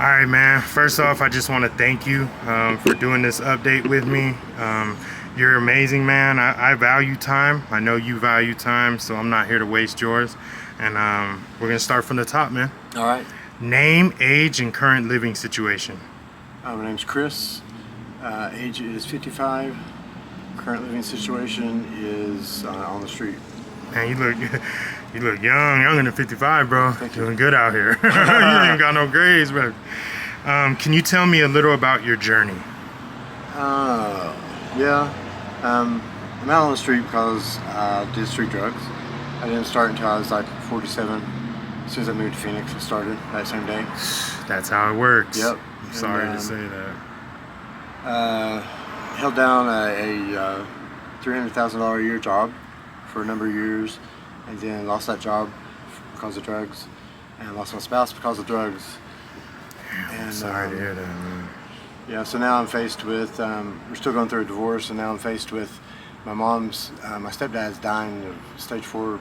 All right, man. First off, I just want to thank you for doing this update with me. You're amazing, man. I value time. I know you value time, so I'm not here to waste yours. And we're going to start from the top, man. All right. Name, age, and current living situation. My name's Chris. Age is 55. Current living situation is on the street. Man, you look younger than 55, bro. Thank you. Doing good out here. You ain't got no grades, bro. Can you tell me a little about your journey? Yeah. I'm out on the street because I did street drugs. I didn't start until I was like 47. As soon as I moved to Phoenix, I started that same day. That's how it works. Yep. I'm sorry And, to say that. Held down a $300,000 a year job for a number of years, and then lost that job because of drugs, and lost my spouse because of drugs. I'm sorry to hear that, man. Yeah, so now I'm faced with, we're still going through a divorce, and now I'm faced with my mom's, my stepdad's dying of stage 4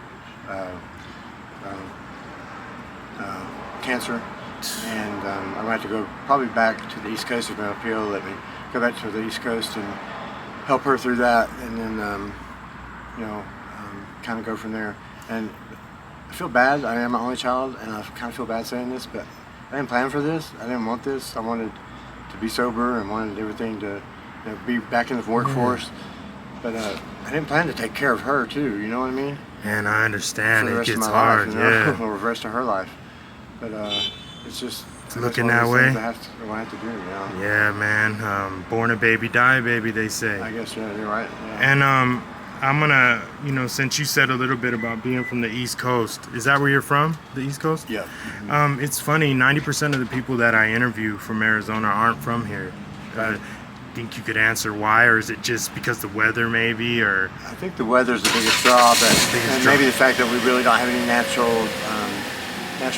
cancer, and I'm going to have to go probably back to the East Coast if my appeal let me go back to the East Coast and help her through that, and then, kind of go from there. And I feel bad, I am my only child, and I kind of feel bad saying this, but I didn't plan for this, I didn't want this. I wanted to be sober and wanted everything to be back in the workforce, but I didn't plan to take care of her too, you know what I mean? Man, I understand. For the It rest of gets my hard, life, yeah. or the rest of her life. But it's just It's that's looking one of that those way. things I have to do, you know? Yeah, man. Born a baby, die a baby, they say. I guess you're right. Yeah. And I'm gonna, since you said a little bit about being from the East Coast, is that where you're from? The East Coast? Yeah. It's funny, 90% of the people that I interview from Arizona aren't from here. Think you could answer why, or is it just because the weather maybe, or? I think the weather's the biggest draw, and maybe the fact that we really don't have any natural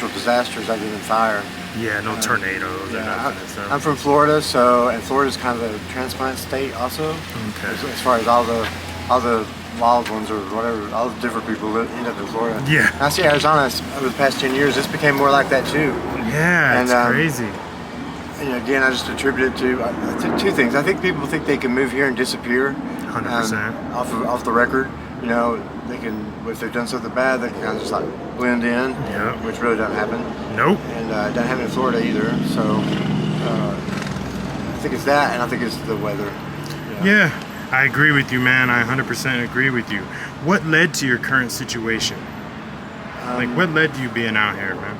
disasters other than fire. Yeah, no tornadoes or Yeah, nothing. and stuff. I'm from Florida, and Florida's kind of a transplant state also. Okay. As far as all the wild ones or whatever, all the different people end up in Florida. Yeah. And I see Arizona over the past 10 years, this became more like that too. Yeah, And, it's crazy. Again, I just attribute it to two things. I think people think they can move here and disappear. 100%. Off the record. They can, if they've done something bad, they can kind of just like blend in, Yeah. which really doesn't happen. Nope. And it doesn't happen in Florida either. So I think it's that, and I think it's the weather. Yeah, I agree with you, man. I 100% agree with you. What led to your current situation? What led to you being out here, man?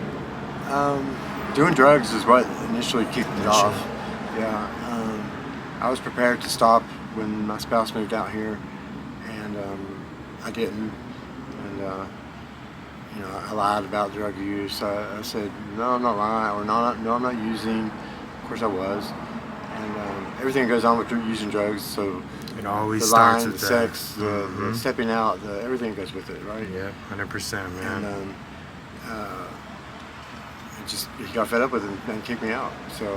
Doing drugs is what initially kicked it off. Yeah. I was prepared to stop when my spouse moved out here, and I didn't. And I lied about drug use. I said, no, I'm not lying, or no, I'm not using. Of course I was. And everything goes on with using drugs, so It always the starts lying, with the that. sex, the stepping out, everything goes with it, right? Yeah, 100%, man. And he got fed up with it and kicked me out. So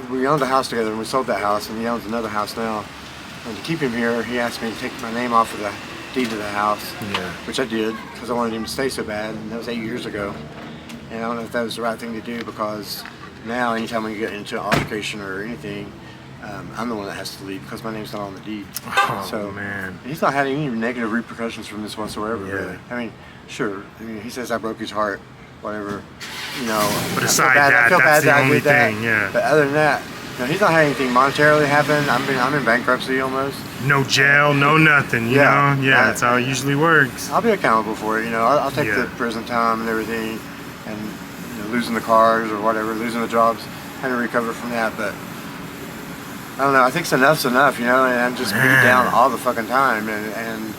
we owned a house together, and we sold that house, and he owns another house now. And to keep him here, he asked me to take my name off of the deed to the house, Yeah. which I did because I wanted him to stay so bad, and that was 8 years ago. And I don't know if that was the right thing to do, because now anytime we get into an altercation or anything, I'm the one that has to leave because my name's not on the deed. Oh, So man. he's not had any negative repercussions from this whatsoever, Yeah. really. I mean, sure. He says I broke his heart, whatever. But I aside feel bad- that, I feel that's bad the that I only did that. thing, yeah. But other than that, he's not had anything monetarily happen. I'm in bankruptcy almost. No jail, no nothing, you Yeah. know? Yeah, that's how it usually works. I'll be accountable for it. I'll take Yeah. the prison time and everything, and losing the cars or whatever, losing the jobs, trying to recover from that. But I don't know. I think enough's enough, and I'm just beat down all the fucking time, and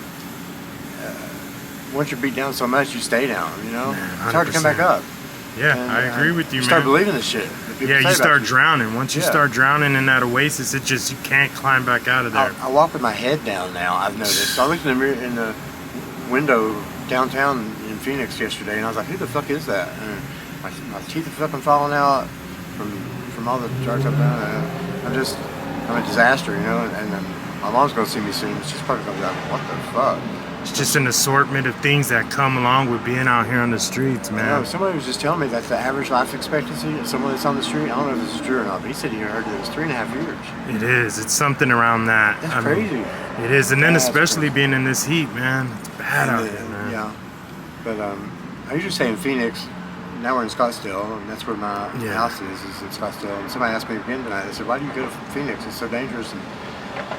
once you're beat down so much, you stay down. It's hard to come back 100%. up. Yeah, And, I agree with you, You man. start believing this shit. that people Yeah, say you about start drowning. Once you Yeah. start drowning in that oasis, you can't climb back out of there. I walk with my head down now. I've noticed. So I looked in the mirror in the window downtown in Phoenix yesterday, and I was like, "Who the fuck is that?" And my teeth are fucking falling out from all the drugs I've done. I'm a disaster, And my mom's gonna see me soon. She's probably gonna be like, "What the fuck?" It's just an assortment of things that come along with being out here on the streets, I know, man. somebody was just telling me that the average life expectancy of someone that's on the street, I don't know if this is true or not, but he said he heard that it was 3.5 years. It is. It's something around that. That's I mean, crazy. it is, and then That's especially crazy. being in this heat, man. It's bad out here, man. Yeah. But I usually stay in Phoenix. Now we're in Scottsdale, and that's where my Yeah. house is in Scottsdale. And somebody asked me again tonight, they said, why do you go to Phoenix? It's so dangerous. And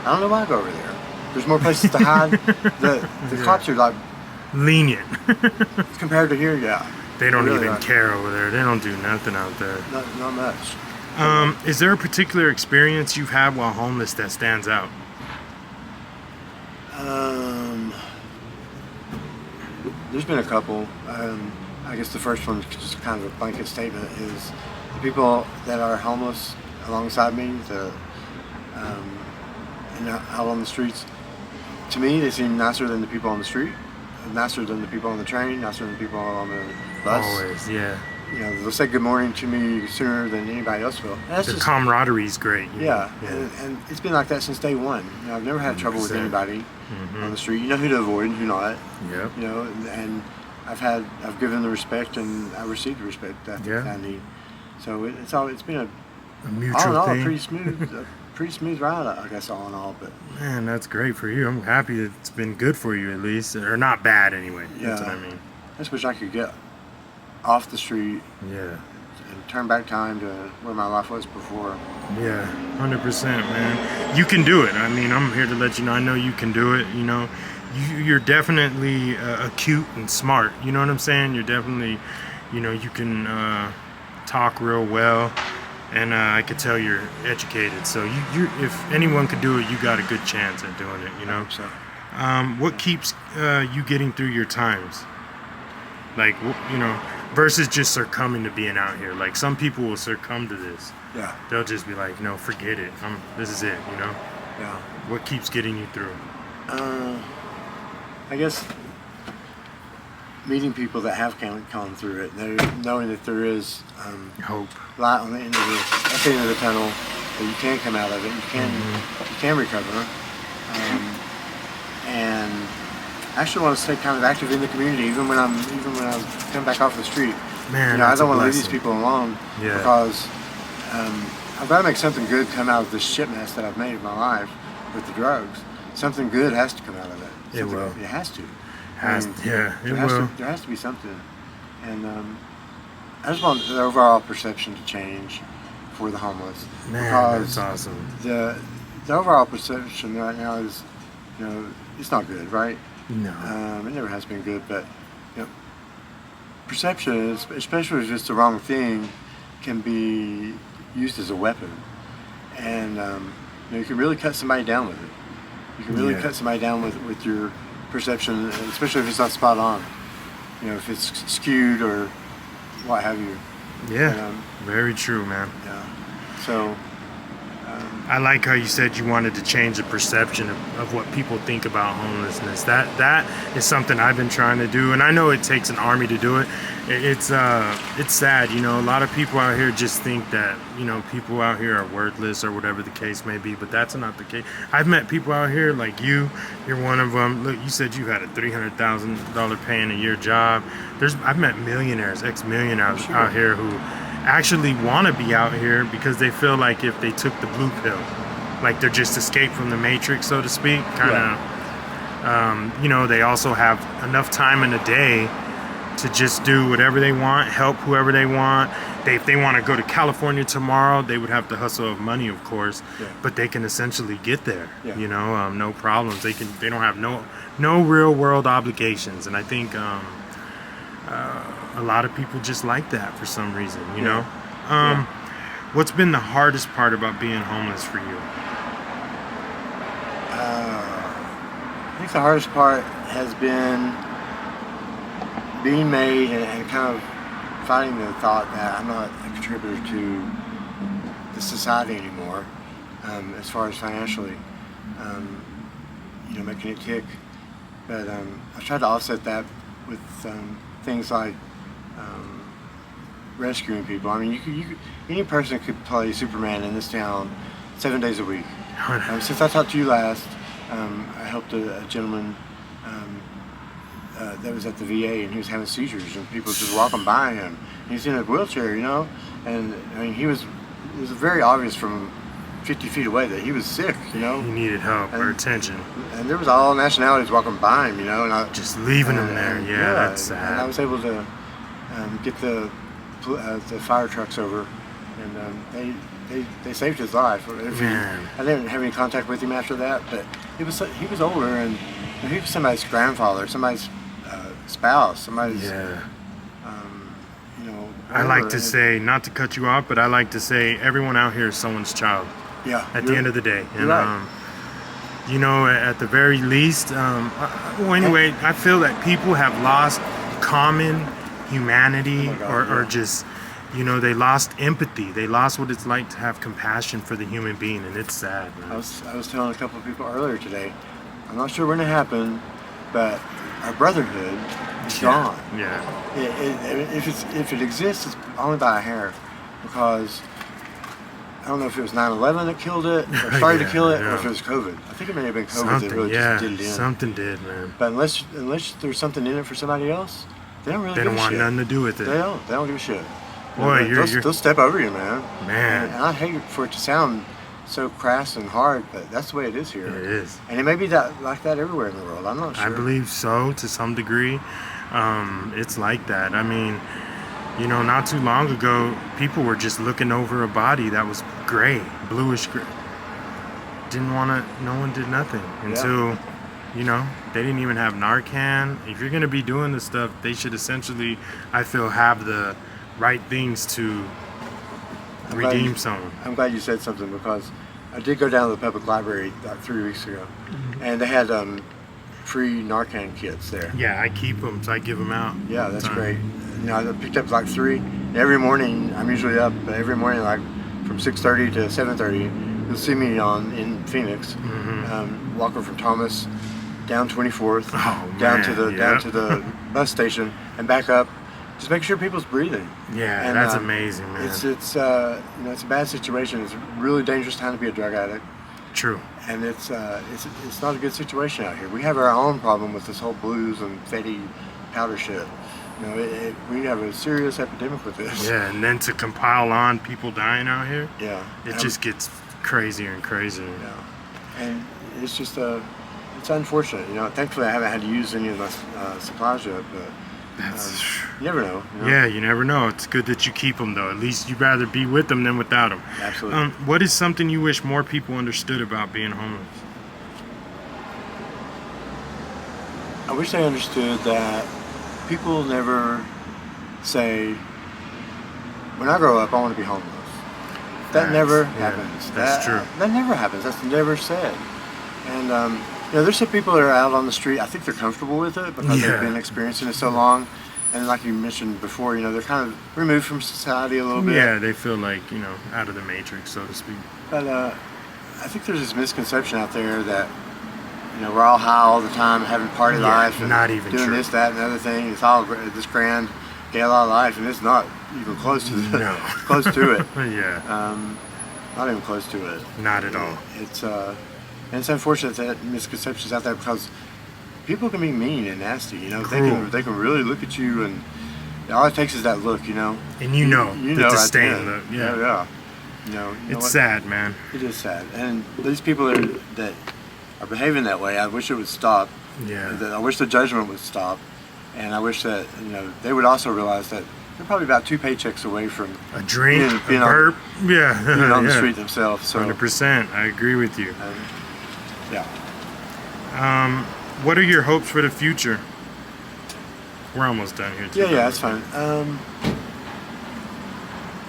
I don't know why I go over there. There's more places to hide. The Yeah. cops are like, Lenient. compared to here, yeah. They don't Really even are. care over there. They don't do nothing out there. Not much. Is there a particular experience you've had while homeless that stands out? There's been a couple. I guess the first one, just kind of a blanket statement, is the people that are homeless alongside me, and out on the streets. To me, they seem nicer than the people on the street, nicer than the people on the train, nicer than the people on the bus. Always, yeah. You know, they'll say good morning to me sooner than anybody else will. And that's The just, camaraderie's great. you yeah, know? and it's been like that since day one. You know, I've never had trouble with 100%. anybody Mm-hmm. on the street. You know who to avoid and who not. Yep. You know, and I've given the respect and I received the respect that Yeah. I need. So it's been A all mutual in all thing. a pretty smooth ride, I guess, all in all. But Man, that's great for you. I'm happy it's been good for you at least, or not bad anyway. That's what Yeah. I mean. I just wish I could get off the street Yeah, and turn back time to where my life was before. yeah, 100%, man. You can do it. I mean, I'm here to let you know. I know you can do it. You know, you're definitely acute and smart. You know what I'm saying? You're definitely, you know, you can talk real well, and I could tell you're educated. So you, if anyone could do it, you got a good chance at doing it. You know. So What keeps you getting through your times? Like, you know, versus just succumbing to being out here. Like, some people will succumb to this. yeah, They'll just be like, no, forget it. This is it, you know? yeah. What keeps getting you through? I guess meeting people that have gone through it, knowing that there is Hope. light on the end of at the end of the tunnel, that you can come out of it, you can recover, and I actually want to stay kind of active in the community, even when I come back off the street. Man, You know, I that's don't a want to leave these blessing. people alone Yeah. because I've got to make something good come out of this shit mess that I've made of my life with the drugs. Something good has to come out of it. It will. It has to. Yeah, it will. There has to be something, and I just want the overall perception to change for the homeless. Man, because that's awesome. the overall perception right now is, you know, it's not good, right? No. It never has been good, but you know, perception, especially if it's the wrong thing, can be used as a weapon, and you know, you can really cut somebody down with it. You can really Yeah. cut somebody down with your perception, especially if it's not spot on. You know, if it's skewed or what have you. Yeah, very true, man. Yeah. So. I like how you said you wanted to change the perception of what people think about homelessness. That is something I've been trying to do, and I know it takes an army to do it. It's sad, you know. A lot of people out here just think that, you know, people out here are worthless or whatever the case may be, but that's not the case. I've met people out here like you. You're one of them. Look, you said you had a $300,000 paying a year job. I've met millionaires, ex-millionaires out here who actually want to be out here because they feel like if they took the blue pill, like they're just escaped from the matrix, so to speak, kind of. You know, they also have enough time in a day to just do whatever they want, help whoever they want. If they want to go to California tomorrow, they would have to hustle of money, of course, but they can essentially get there. Yeah. You know, no problems. They don't have no real world obligations, and I think a lot of people just like that for some reason. You know, what's been the hardest part about being homeless for you? I think the hardest part has been being made and kind of fighting the thought that I'm not a contributor to the society anymore, as far as financially, you know, making it tick. But I've tried to offset that with things like rescuing people. I mean, you could, any person could play Superman in this town 7 days a week. Since I talked to you last, I helped a gentleman that was at the VA, and he was having seizures, and people just walking by him. He's in a wheelchair, you know, and I mean, it was very obvious from 50 feet away that he was sick, you know. He needed help or attention. And there was all nationalities walking by him, you know, and I Just leaving him there. Yeah, that's sad. And I was able to get the fire trucks over, and they saved his life. I didn't have any contact with him after that, but he was older, and he was somebody's grandfather, somebody's spouse, somebody's. Yeah. You know. I like to say, not to cut you off, but I like to say everyone out here is someone's child. Yeah. At the end of the day, and right. you know, at the very least, well, anyway, I feel that people have lost common humanity, or just, you know, they lost empathy. They lost what it's like to have compassion for the human being, and it's sad, man. I was telling a couple of people earlier today, I'm not sure when it happened, but our brotherhood is gone. Yeah. If it exists, it's only by a hair, because I don't know if it was 9/11 that killed it, or started to kill it, or if it was COVID. I think it may have been COVID that really just did it in. Something did, man. But unless there's something in it for somebody else, they don't really They give don't a want shit. nothing to do with it. They don't give a shit. Boy, they'll step over you, man. Man. And I hate for it to sound so crass and hard, but that's the way it is here. It is. And it may be like that everywhere in the world. I'm not sure. I believe so, to some degree. It's like that. I mean, you know, not too long ago, people were just looking over a body that was gray, bluish gray. No one did nothing until, you know, they didn't even have Narcan. If you're going to be doing this stuff, they should essentially, I feel, have the right things to redeem someone. I'm glad you said something, because I did go down to the public library like 3 weeks ago, and they had free Narcan kits there. Yeah, I keep them, so I give them out. Yeah, that's great. You know, I picked up like 3. Every morning, I'm usually up, but every morning, like from 6:30 to 7:30, you'll see me in Phoenix, walking from Thomas down 24th, down to the bus station, and back up, just making sure people's breathing. Yeah, and, that's amazing, man. It's you know, it's a bad situation. It's a really dangerous time to be a drug addict. True. And it's not a good situation out here. We have our own problem with this whole blues and fatty powder shit. You know, we have a serious epidemic with this. Yeah, and then to compile on people dying out here, Yeah. it just gets crazier and crazier. Yeah. And it's just it's unfortunate. You know, thankfully I haven't had to use any of my supplies yet, but you never know. You know? Yeah, you never know. It's good that you keep them, though. At least you'd rather be with them than without them. Absolutely. What is something you wish more people understood about being homeless? I wish they understood that people never say, when I grow up, I want to be homeless. That never happens. That's true. That never happens. That's never said. And, you know, there's some people that are out on the street, I think they're comfortable with it because they've been experiencing it so long. And like you mentioned before, you know, they're kind of removed from society a little bit. Yeah, they feel like, you know, out of the matrix, so to speak. But I think there's this misconception out there that, you know, we're all high all the time, having party life, and not even doing true. this, that, and the other thing. It's all this grand gala life, and it's not even close to close to it. Yeah. Not even close to it. Not at all. It's and it's unfortunate that misconceptions out there, because people can be mean and nasty. You know, they can really look at you, and all it takes is that look. You know. And you know the right disdain then. look. Yeah. You know it's sad, man. It is sad, and these people that are behaving that way, I wish it would stop. Yeah. I wish the judgment would stop, and I wish that, you know, they would also realize that they're probably about 2 paychecks away from A drink, being a burp. Yeah. being on the street themselves. So 100%. I agree with you. yeah. What are your hopes for the future? We're almost done here. Yeah, that's fine.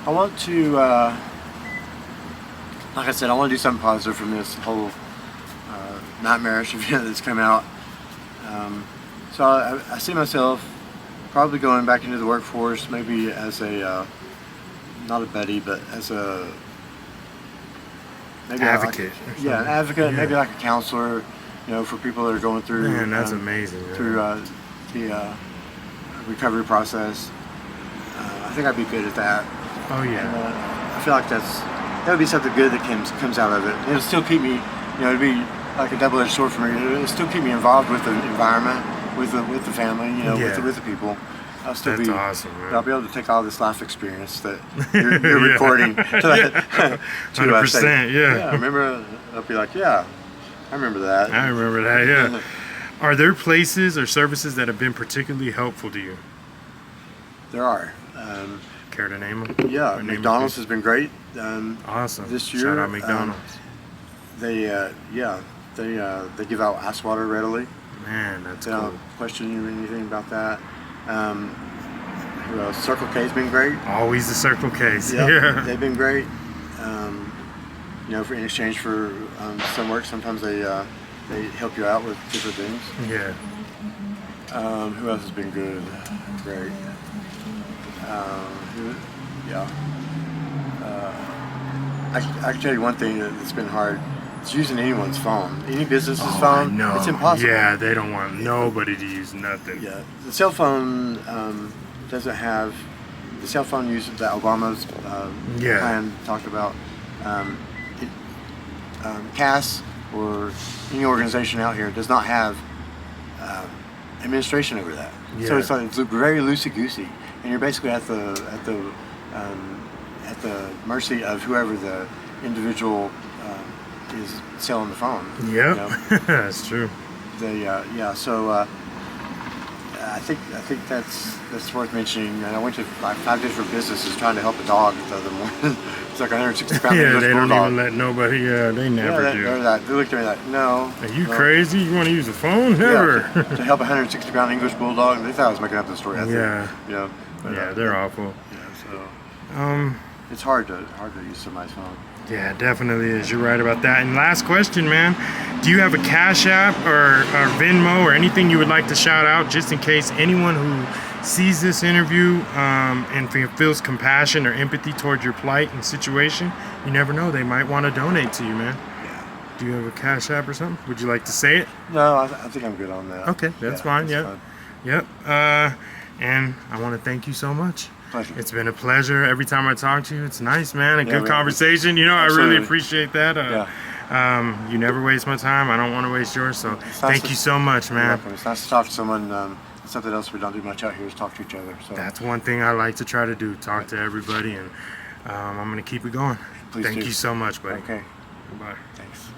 I want to, like I said, I want to do something positive from this whole nightmarish event that's come out. So I see myself probably going back into the workforce, maybe as a, not a buddy, but as a maybe advocate. An advocate, maybe like a counselor, you know, for people that are going through. Man, that's amazing. Man. Through the recovery process. I think I'd be good at that. Oh yeah. And, I feel like that would be something good that comes out of it. It'll still keep me, you know, it'd be like a double-edged sword for me. It'll still keep me involved with the environment, with the family, you know, Yeah. with the people. I'll still That's be awesome, man. I'll be able to take all this life experience that you're Yeah. recording to 100%, say, yeah. I remember. I'll be like, yeah, I remember that. I remember that, yeah. Are there places or services that have been particularly helpful to you? There are. Care to name them? Yeah, Or name McDonald's a has been great. Awesome. This year, Shout out McDonald's. They give out ice water readily. Man, that's They don't cool. question you or anything about that. Who else? Circle K's been great. Always the Circle K's. Yep, Yeah. they've been great. You know, in exchange for some work, sometimes they help you out with different things. Yeah. Who else has been good? Great. Yeah. I can tell you one thing that's been hard. It's using anyone's phone. Any business's Oh, I phone. know. It's impossible. Yeah, they don't want nobody to use nothing. Yeah. The cell phone doesn't have. The cell phone uses that Obama's Yeah. plan talked about. CAS or any organization out here does not have administration over that. So Yeah. it's very loosey goosey, and you're basically at the mercy of whoever the individual is selling the phone. Yep. You know? That's true. So I think that's worth mentioning. And I went to like 5 different businesses trying to help a dog the other morning. It's like a 160-pound Yeah, English they don't bulldog. even let nobody. Yeah, they never Yeah, do. they looked at me like, no. Are you no. crazy? You want to use a phone? Never. Yeah, to help a 160-pound English bulldog, they thought I was making up the story. I think, Yeah. you know, but, Yeah, they're awful. so it's hard to use somebody's phone. Yeah, it definitely is. You're right about that. And last question, man. Do you have a Cash App or Venmo or anything you would like to shout out just in case anyone who sees this interview and feels compassion or empathy towards your plight and situation? You never know. They might want to donate to you, man. Yeah. Do you have a Cash App or something? Would you like to say it? No, I think I'm good on that. Okay, that's fine. that's Yeah. fine. Yep. And I want to thank you so much. Pleasure. It's been a pleasure. Every time I talk to you, it's nice, man. A Yeah, good we- conversation. You know, I Absolutely. really appreciate that. You never waste my time. I don't want to waste yours. So nice thank to- you so much, You're man. welcome. It's nice to talk to someone. Something else we don't do much out here is talk to each other. So That's one thing I like to try to do. Talk to everybody, and I'm going to keep it going. Please Thank do. you so much, buddy. okay. Bye. Thanks.